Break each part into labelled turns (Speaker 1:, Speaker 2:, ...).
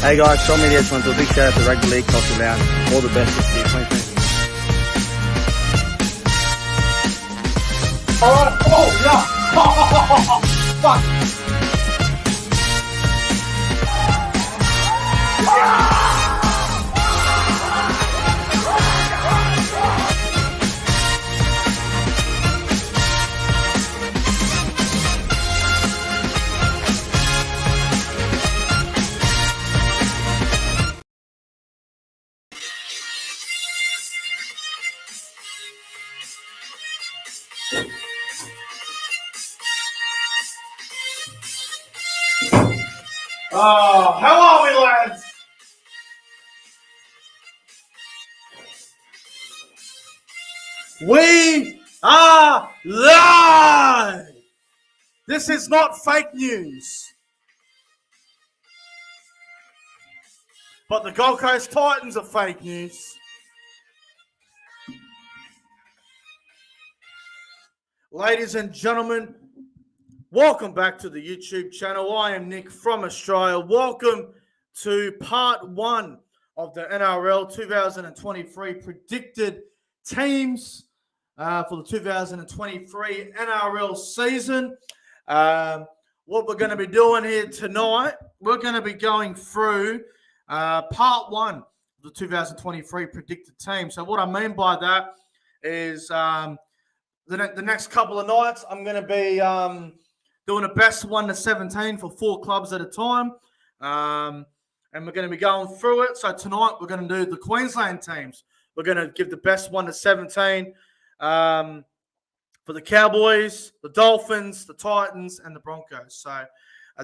Speaker 1: Hey guys, Sean Media just want to do a big shout out to Rugby League Coffee Lounge. All the best this year, 2020.
Speaker 2: Alright, oh yeah! Fuck! Oh, how are we, lads? We are live! This is not fake news. But the Gold Coast Titans are fake news. Ladies and gentlemen, welcome back to the YouTube channel. I am Nick from Australia. Welcome to part one of the NRL 2023 predicted teams for the 2023 NRL season. What we're going to be doing here tonight, we're going to be going through part one of the 2023 predicted team. So what I mean by that is the next couple of nights, I'm going to be doing a best 1 to 17 for 4 clubs at a time. And we're going to be going through it. So tonight, we're going to do the Queensland teams. We're going to give the best 1 to 17 for the Cowboys, the Dolphins, the Titans, and the Broncos. So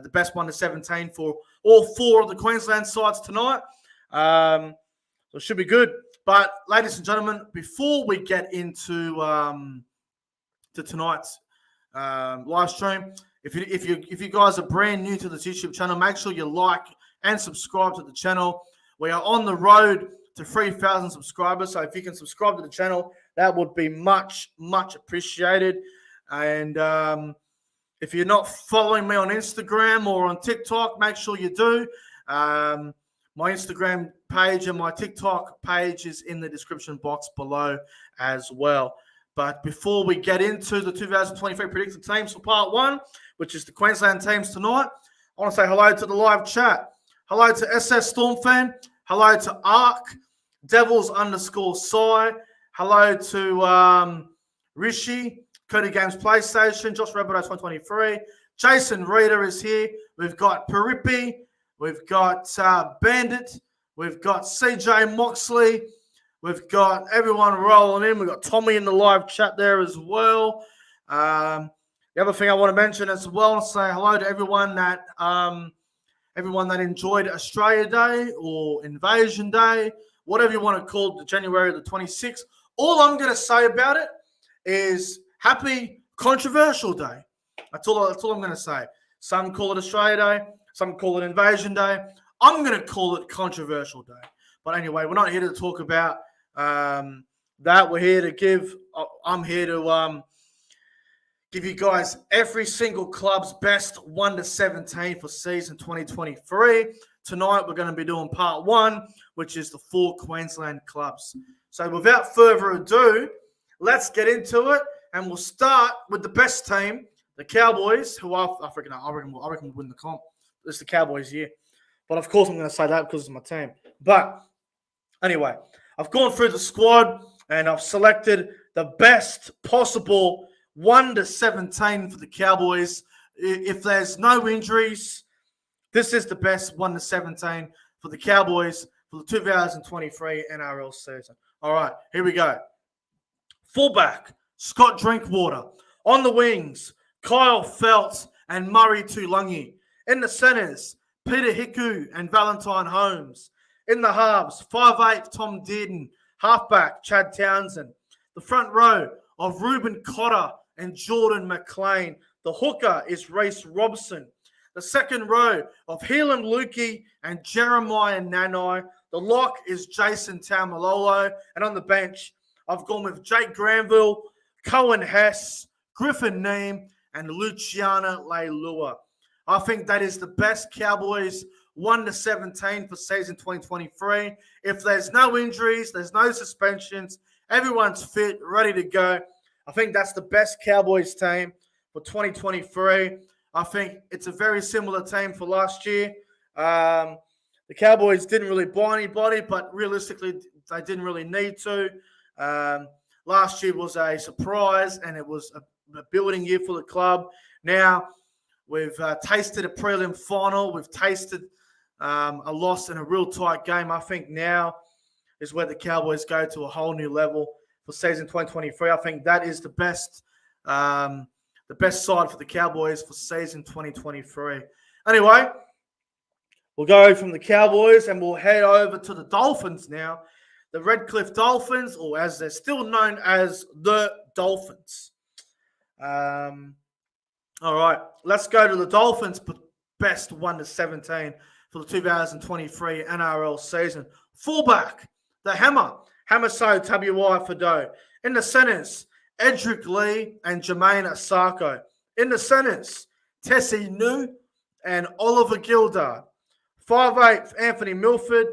Speaker 2: the best 1 to 17 for all 4 of the Queensland sides tonight. So it should be good. But ladies and gentlemen, before we get into to tonight's live stream, if you guys are brand new to this YouTube channel, make sure you like and subscribe to the channel. We are on the road to 3,000 subscribers, so if you can subscribe to the channel, that would be much appreciated. And if you're not following me on Instagram or on TikTok, make sure you do. My Instagram page and my TikTok page is in the description box below as well. But before we get into the 2023 predicted teams for part one, which is the Queensland teams tonight, I want to say hello to the live chat. Hello to SS Stormfan. Hello to Ark, Devils_Psy. Hello to Rishi, Cody Games PlayStation, Josh Rabbitoh 2023. Jason Reader is here. We've got Paripi. We've got Bandit. We've got CJ Moxley. We've got everyone rolling in. We've got Tommy in the live chat there as well. The other thing I want to mention as well, say hello to everyone that enjoyed Australia Day or Invasion Day, whatever you want to call it, the January the 26th. All I'm going to say about it is happy Controversial Day. That's all I'm going to say. Some call it Australia Day. Some call it Invasion Day. I'm going to call it Controversial Day. But anyway, we're not here to talk about that. We're here to give. I'm here to give you guys every single club's best 1 to 17 for season 2023. Tonight we're going to be doing part one, which is the 4 Queensland clubs. So without further ado, let's get into it, and we'll start with the best team, the Cowboys, who I reckon will win the comp. It's the Cowboys here, but of course I'm going to say that because it's my team. But anyway, I've gone through the squad and I've selected the best possible 1 to 17 for the Cowboys. If there's no injuries, this is the best 1 to 17 for the Cowboys for the 2023 NRL season. All right, here we go. Fullback, Scott Drinkwater. On the wings, Kyle Feldt and Murray Tuilagi. In the centres, Peter Hiku and Valentine Holmes. In the halves, 5'8", Tom Dearden. Halfback, Chad Townsend. The front row of Reuben Cotter and Jordan McLean. The hooker is Reece Robson. The second row of Helam Lukey and Jeremiah Nanai. The lock is Jason Taumalolo. And on the bench, I've gone with Jake Granville, Cohen Hess, Griffin Neame, and Luciana Leilua. I think that is the best Cowboys 1-17 for season 2023. If there's no injuries, there's no suspensions, everyone's fit, ready to go, I think that's the best Cowboys team for 2023. I think it's a very similar team for last year. The Cowboys didn't really buy anybody, but realistically, they didn't really need to. Last year was a surprise, and it was a building year for the club. Now, we've tasted a prelim final. We've tasted a loss in a real tight game. I think now is where the Cowboys go to a whole new level for season 2023. I think that is the best side for the Cowboys for season 2023. Anyway, we'll go from the Cowboys and we'll head over to the Dolphins now. The Redcliffe Dolphins, or as they're still known as the Dolphins. All right, let's go to the Dolphins' best 1-17 for the 2023 NRL season. Fullback, the Hammer So W.I. Fado. In the centers, Edric Lee and Jermaine Asako. In the centers, Tessie New and Oliver Gildard. 5'8", Anthony Milford.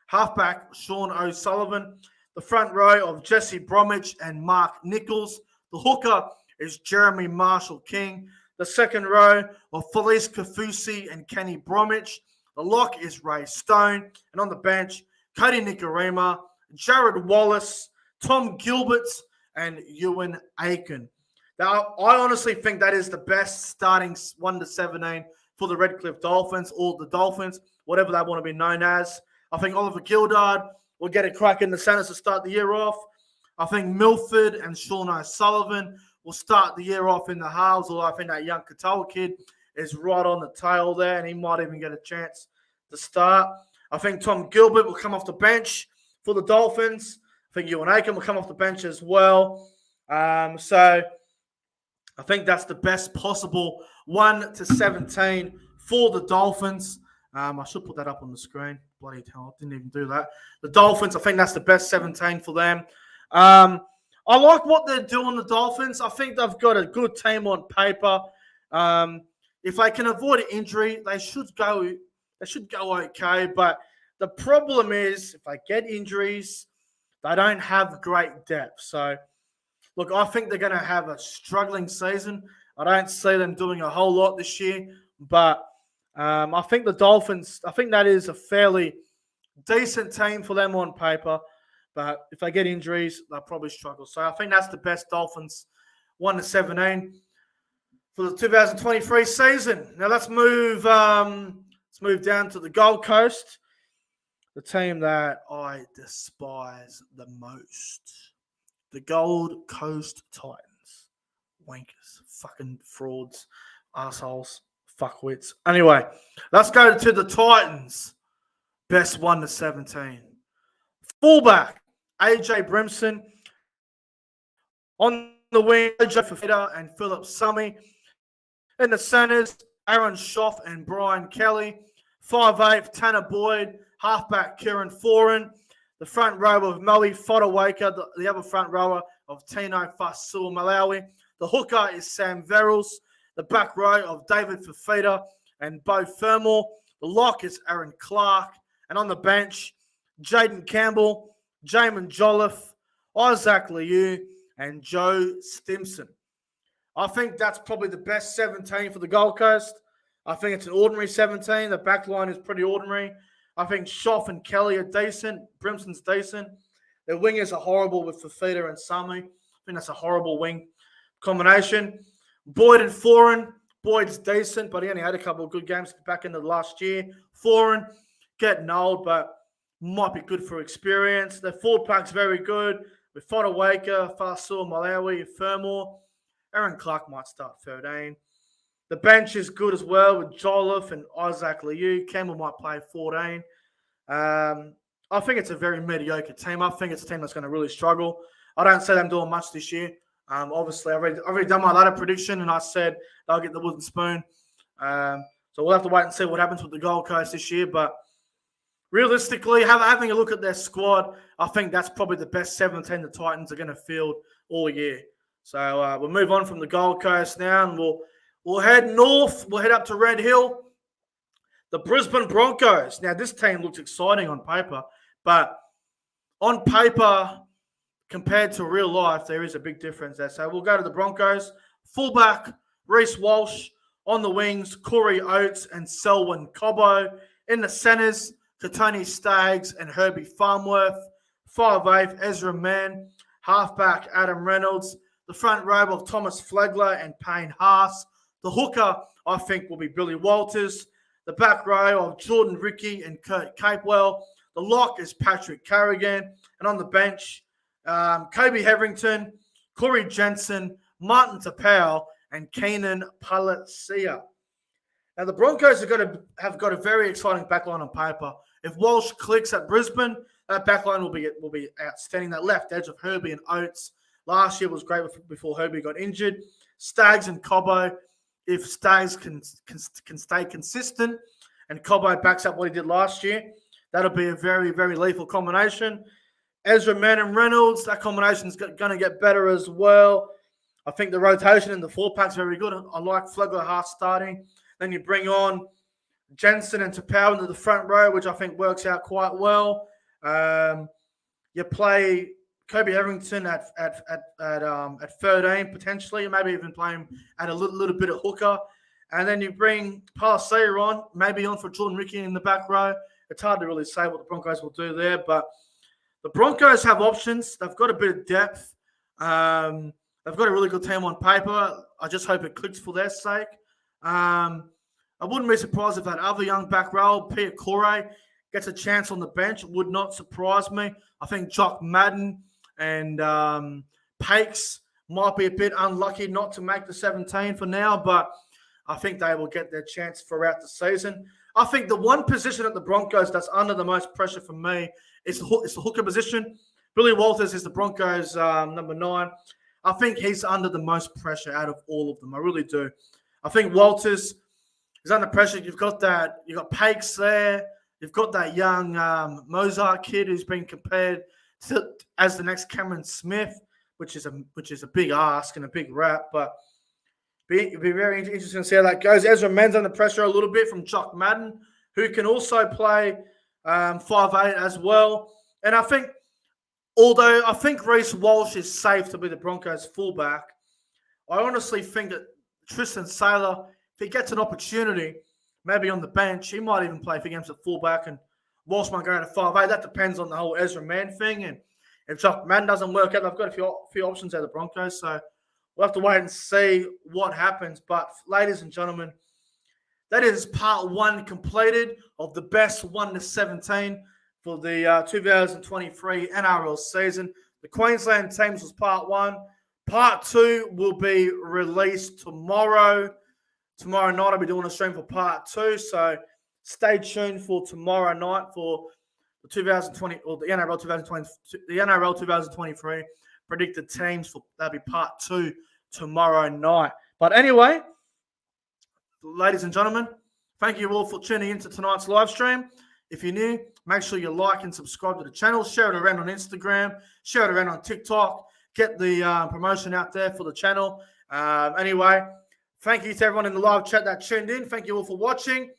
Speaker 2: Halfback, Sean O'Sullivan. The front row of Jesse Bromwich and Mark Nichols. The hooker is Jeremy Marshall King. The second row of Felice Kafusi and Kenny Bromwich. The lock is Ray Stone. And on the bench, Cody Nikorima, Jared Wallace, Tom Gilbert, and Ewan Aiken. Now, I honestly think that is the best starting 1-17 for the Redcliffe Dolphins, or the Dolphins, whatever they want to be known as. I think Oliver Gildard will get a crack in the centers to start the year off. I think Milford and Sean O'Sullivan will start the year off in the halves, although I think that young Katoa kid is right on the tail there, and he might even get a chance to start. I think Tom Gilbert will come off the bench for the Dolphins. I think Ewan Aiken will come off the bench as well. So I think that's the best possible 1-17 for the Dolphins. I should put that up on the screen. Bloody hell, I didn't even do that. The Dolphins, I think that's the best 17 for them. I like what they're doing, the Dolphins. I think they've got a good team on paper. If they can avoid an injury, they should go okay. But the problem is, if they get injuries, they don't have great depth. So, look, I think they're going to have a struggling season. I don't see them doing a whole lot this year. But I think the Dolphins, I think that is a fairly decent team for them on paper. But if they get injuries, they'll probably struggle. So I think that's the best Dolphins 1-17 for the 2023 season. Now let's move down to the Gold Coast, the team that I despise the most. The Gold Coast Titans. Wankers. Fucking frauds. Assholes. Fuckwits. Anyway, let's go to the Titans. Best 1-17. Fullback, AJ Brimson. On the wing, AJ Fafita and Philip Summy. In the centers, Aaron Schoff and Brian Kelly. 5'8", Tanner Boyd. Halfback, Kieran Foran. The front row of Moe Fodawaker. The other front rower of Tino Fasul Malawi. The hooker is Sam Verrills. The back row of David Fafita and Bo Fermor. The lock is Aaron Clark. And on the bench, Jaden Campbell, Jamin Jolliffe, Isaac Liu, and Joe Stimson. I think that's probably the best 17 for the Gold Coast. I think it's an ordinary 17. The back line is pretty ordinary. I think Schoff and Kelly are decent. Brimson's decent. Their wingers are horrible with Fafita and Sami. I think that's a horrible wing combination. Boyd and Foran. Boyd's decent, but he only had a couple of good games back in the last year. Foran, getting old, but might be good for experience. Their forward pack's very good with Fodawaker, Fasul Malawi, Fermor. Aaron Clark might start 13. The bench is good as well with Jolliffe and Isaac Liu. Campbell might play 14. I think it's a very mediocre team. I think it's a team that's going to really struggle. I don't see them doing much this year. Obviously, I've already done my ladder prediction, and I said they'll get the wooden spoon. So we'll have to wait and see what happens with the Gold Coast this year. But realistically, having a look at their squad, I think that's probably the best 17 the Titans are going to field all year. So we'll move on from the Gold Coast now, and we'll head north. We'll head up to Red Hill. The Brisbane Broncos. Now, this team looks exciting on paper, but on paper, compared to real life, there is a big difference there. So we'll go to the Broncos. Fullback, Reece Walsh. On the wings, Corey Oates and Selwyn Cobbo. In the centres, Tony Staggs and Herbie Farmworth. 5'8", Ezra Mann. Halfback, Adam Reynolds. The front row of Thomas Flegler and Payne Haas. The hooker, I think, will be Billy Walters. The back row of Jordan Ricky and Kurt Capewell. The lock is Patrick Carrigan. And on the bench, Kobe Hetherington, Corey Jensen, Martin Tapau, and Keenan Palacia. Now, the Broncos have got a very exciting backline on paper. If Walsh clicks at Brisbane, that backline will be outstanding. That left edge of Herbie and Oates last year was great before Herbie got injured. Staggs and Cobbo, if Staggs can stay consistent and Cobbo backs up what he did last year, that'll be a very, very lethal combination. Ezra Mann and Reynolds, that combination is going to get better as well. I think the rotation in the 4-pack is very good. I like Flegler Haas starting. Then you bring on Jensen and Tapau into the front row, which I think works out quite well. You play Kobe Hetherington at 13 potentially, maybe even play him at a little bit of hooker. And then you bring Palacia on, maybe on for Jordan Ricky in the back row. It's hard to really say what the Broncos will do there, but the Broncos have options. They've got a bit of depth. They've got a really good team on paper. I just hope it clicks for their sake. I wouldn't be surprised if that other young back row, Peter Corey, gets a chance on the bench. It would not surprise me. I think Jock Madden and Pakes might be a bit unlucky not to make the 17 for now, but I think they will get their chance throughout the season. I think the one position at the Broncos that's under the most pressure for me is the hooker position. Billy Walters is the Broncos' number 9. I think he's under the most pressure out of all of them. I really do. I think Walters is under pressure. You've got Pakes there. You've got that young Mozart kid who's been compared to as the next Cameron Smith, which is a big ask and a big rap. But it'd be very interesting to see how that goes. Ezra Mann's under pressure a little bit from Jock Madden, who can also play 5'8" as well. And I think, although I think Reece Walsh is safe to be the Broncos' fullback, I honestly think that Tristan Saylor, if he gets an opportunity, maybe on the bench, he might even play for games at fullback, and Walsh might go to 5'8". That depends on the whole Ezra Mann thing. And if Jock Madden doesn't work out, they've got a few options out of the Broncos. So we'll have to wait and see what happens. But ladies and gentlemen, that is part 1 completed of the best 1 to 17 for the 2023 NRL season. The Queensland teams was part 1. Part 2 will be released tomorrow. Tomorrow night I'll be doing a stream for part 2. So stay tuned for tomorrow night for the 2020 or the NRL 2020, the NRL 2023 predicted teams for that'll be part 2 tomorrow night. But anyway, ladies and gentlemen, thank you all for tuning into tonight's live stream. If you're new, make sure you like and subscribe to the channel. Share it around on Instagram. Share it around on TikTok. Get the promotion out there for the channel. Anyway, thank you to everyone in the live chat that tuned in. Thank you all for watching.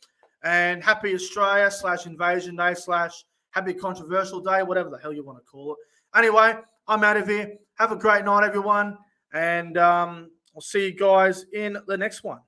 Speaker 2: And happy Australia /Invasion Day / happy Controversial Day, whatever the hell you want to call it. Anyway, I'm out of here. Have a great night, everyone. And I'll see you guys in the next one.